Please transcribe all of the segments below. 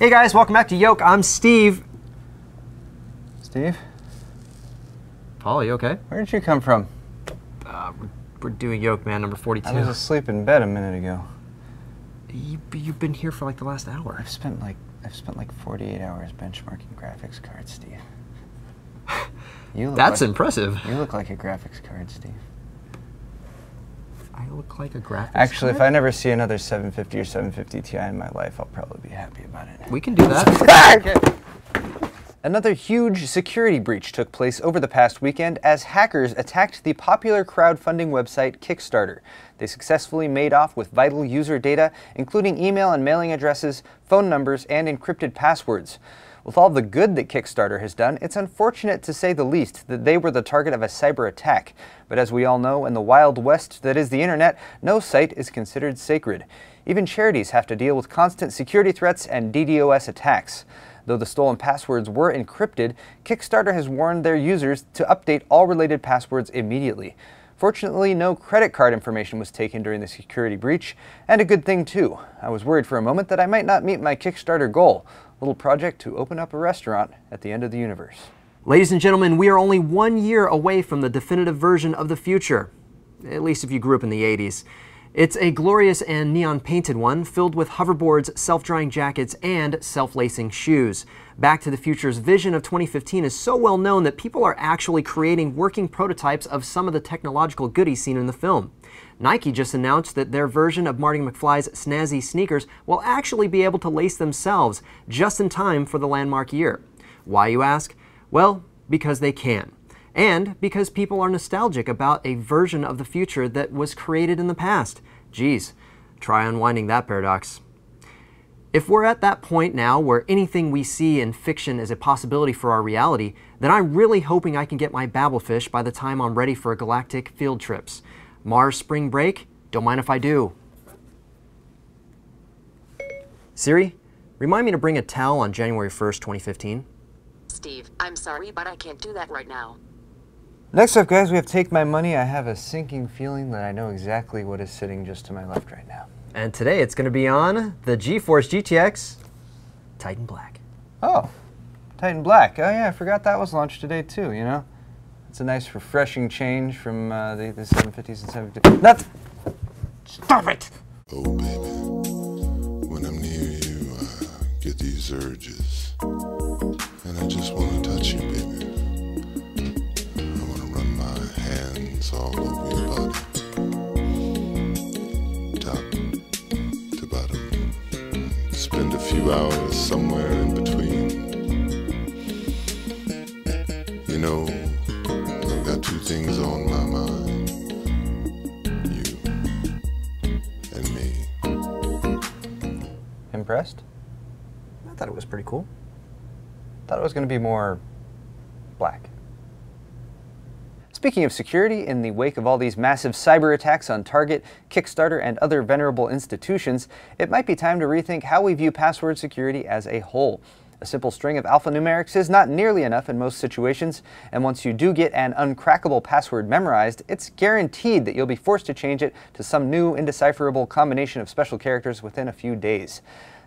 Hey guys, welcome back to Yoke. I'm Steve. Steve? Paul, you okay? Where did you come from? We're doing Yoke, man, number 42. I was asleep in bed a minute ago. You've been here for like the last hour. I've spent like 48 hours benchmarking graphics cards, Steve. That's impressive. You look like a graphics card, Steve. I look like a graphics Actually, card? if I never see another 750 or 750 Ti in my life, I'll probably be happy about it. We can do that. Okay. Another huge security breach took place over the past weekend as hackers attacked the popular crowdfunding website Kickstarter. They successfully made off with vital user data, including email and mailing addresses, phone numbers, and encrypted passwords. With all the good that Kickstarter has done, it's unfortunate to say the least that they were the target of a cyber attack. But as we all know, in the wild west that is the internet, no site is considered sacred. Even charities have to deal with constant security threats and DDoS attacks. Though the stolen passwords were encrypted, Kickstarter has warned their users to update all related passwords immediately. Fortunately, no credit card information was taken during the security breach, and a good thing too. I was worried for a moment that I might not meet my Kickstarter goal, a little project to open up a restaurant at the end of the universe. Ladies and gentlemen, we are only 1 year away from the definitive version of the future, at least if you grew up in the 80s. It's a glorious and neon-painted one, filled with hoverboards, self-drying jackets, and self-lacing shoes. Back to the Future's vision of 2015 is so well known that people are actually creating working prototypes of some of the technological goodies seen in the film. Nike just announced that their version of Marty McFly's snazzy sneakers will actually be able to lace themselves just in time for the landmark year. Why, you ask? Well, because they can. And because people are nostalgic about a version of the future that was created in the past. Geez, try unwinding that paradox. If we're at that point now where anything we see in fiction is a possibility for our reality, then I'm really hoping I can get my Babelfish by the time I'm ready for galactic field trips. Mars spring break? Don't mind if I do. Siri, remind me to bring a towel on January 1st, 2015. Steve, I'm sorry, but I can't do that right now. Next up, guys, we have Take My Money. I have a sinking feeling that I know exactly what is sitting just to my left right now. And today it's going to be on the GeForce GTX Titan Black. Oh, Titan Black. Oh yeah, I forgot that was launched today too, you know? It's a nice refreshing change from the 750s and 750s. Stop it! Oh baby, when I'm near you, I get these urges. And I just want to touch you, baby. I want to run my hands all over your body. Top to bottom. Spend a few hours somewhere in between. You know, I've got two things on my mind. You and me. Impressed? I thought it was pretty cool. Thought it was going to be more black. Speaking of security, in the wake of all these massive cyber attacks on Target, Kickstarter, and other venerable institutions, it might be time to rethink how we view password security as a whole. A simple string of alphanumerics is not nearly enough in most situations, and once you do get an uncrackable password memorized, it's guaranteed that you'll be forced to change it to some new indecipherable combination of special characters within a few days.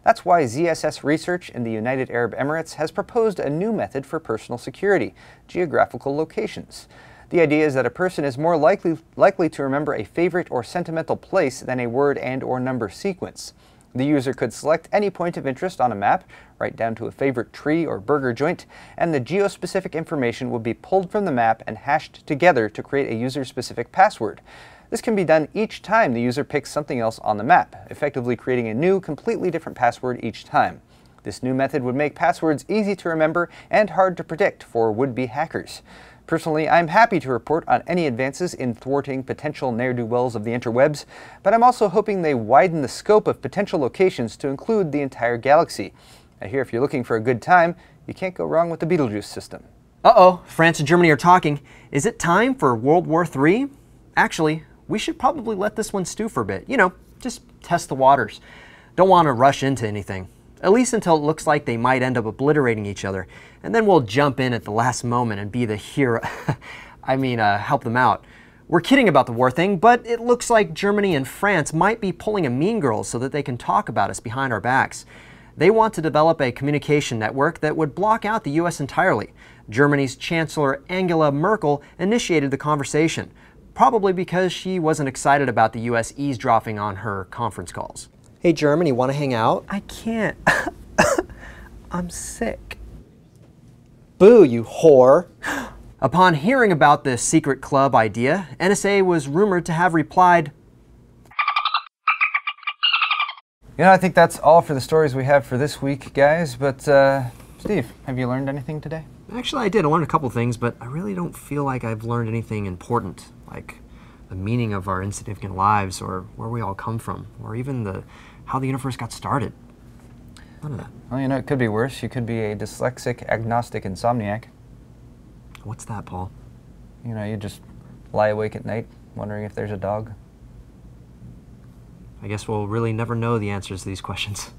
That's why ZSS Research in the United Arab Emirates has proposed a new method for personal security, geographical locations. The idea is that a person is more likely to remember a favorite or sentimental place than a word and/or number sequence. The user could select any point of interest on a map, right down to a favorite tree or burger joint, and the geospecific information would be pulled from the map and hashed together to create a user-specific password. This can be done each time the user picks something else on the map, effectively creating a new, completely different password each time. This new method would make passwords easy to remember and hard to predict for would-be hackers. Personally, I'm happy to report on any advances in thwarting potential ne'er-do-wells of the interwebs, but I'm also hoping they widen the scope of potential locations to include the entire galaxy. I hear if you're looking for a good time, you can't go wrong with the Beetlejuice system. Uh-oh, France and Germany are talking. Is it time for World War III? Actually, we should probably let this one stew for a bit. You know, just test the waters. Don't want to rush into anything. At least until it looks like they might end up obliterating each other. And then we'll jump in at the last moment and be the hero. Help them out. We're kidding about the war thing, but it looks like Germany and France might be pulling a Mean Girls so that they can talk about us behind our backs. They want to develop a communication network that would block out the US entirely. Germany's Chancellor Angela Merkel initiated the conversation, probably because she wasn't excited about the US eavesdropping on her conference calls. Hey Germany, want to hang out? I can't. I'm sick. Boo, you whore. Upon hearing about this secret club idea, NSA was rumored to have replied, You know, I think that's all for the stories we have for this week, guys, but Steve, have you learned anything today? Actually, I did. I learned a couple things, but I really don't feel like I've learned anything important, like the meaning of our insignificant lives, or where we all come from, or even how the universe got started. None of that. Well, you know, it could be worse. You could be a dyslexic, agnostic insomniac. What's that, Paul? You know, you just lie awake at night, wondering if there's a dog. I guess we'll really never know the answers to these questions.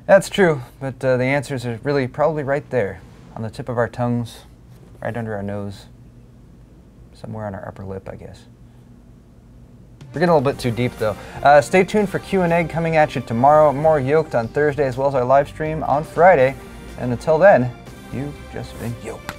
That's true, but the answers are really probably right there, on the tip of our tongues, right under our nose, somewhere on our upper lip, I guess. We're getting a little bit too deep, though. Stay tuned for Q&A coming at you tomorrow, more Yolk'd on Thursday, as well as our live stream on Friday. And until then, you've just been yoked.